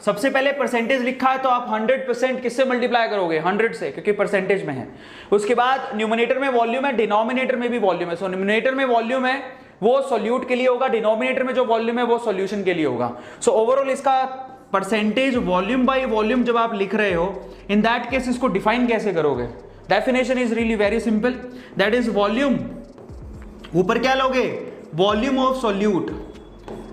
सबसे पहले परसेंटेज लिखा है तो आप 100% किससे मल्टीप्लाई करोगे? 100 से, क्योंकि परसेंटेज में है। उसके बाद न्यूमरेटर में वॉल्यूम है, डिनोमिनेटर में भी वॉल्यूम है। सो न्यूमरेटर में वॉल्यूम है वो सॉल्यूट के लिए होगा, डिनोमिनेटर में जो वॉल्यूम है वो सॉल्यूशन के लिए होगा। सो ओवरऑल इसका परसेंटेज वॉल्यूम बाय वॉल्यूम जब आप लिख रहे हो, इन दैट केस इसको डिफाइन कैसे करोगे? Definition is really very simple, that is volume, ऊपर क्या लोगे? Volume of solute,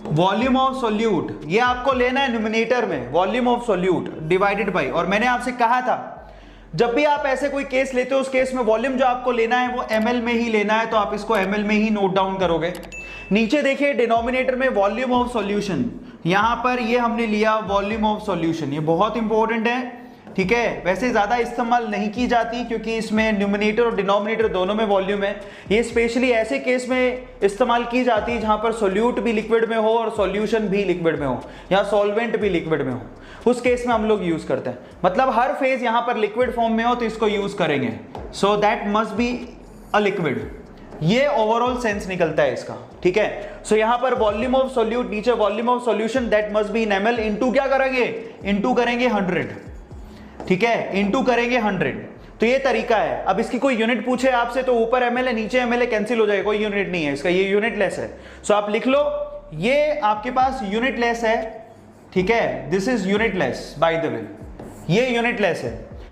volume of solute, ये आपको लेना है न्यूमरेटर में, volume of solute divided by. और मैंने आपसे कहा था जब भी आप ऐसे कोई केस लेते हो उस केस में वॉल्यूम जो आपको लेना है वो ml में ही लेना है, तो आप इसको ml में ही नोट डाउन करोगे। नीचे देखिए डिनोमिनेटर में वॉल्यूम ऑफ सॉल्यूशन, यहां पर ये हमने लिया वॉल्यूम ऑफ सॉल्यूशन, ये बहुत इंपॉर्टेंट है, ठीक है। वैसे ज्यादा इस्तेमाल नहीं की जाती क्योंकि इसमें न्यूमरेटर और डिनोमिनेटर दोनों में वॉल्यूम है। ये स्पेशली ऐसे केस में इस्तेमाल की जाती है जहां पर सोल्यूट भी लिक्विड में हो और सॉल्यूशन भी लिक्विड में हो, या सॉल्वेंट भी लिक्विड में हो, उस केस में हम लोग यूज करते हैं। मतलब हर फेज यहां पर लिक्विड फॉर्म में हो तो इसको यूज करेंगे। So that must be a liquid, ये ओवरऑल सेंस निकलता है इसका, ठीक है। सो यहां पर वॉल्यूम ऑफ सॉल्यूट, नीचे volume of solution, that must be in ml, into क्या करेंगे? इनटू करेंगे 100, ठीक है, इनटू करेंगे 100। तो ये तरीका है। अब इसकी कोई यूनिट पूछे आपसे तो ऊपर ml है नीचे ml है, कैंसिल हो जाएगा, कोई यूनिट नहीं है इसका, ये यूनिट लेस है। सो आप लिख लो ये आपके पास यूनिट लेस है, ठीक है, this is unit less by the way, ये यूनिट लेस है।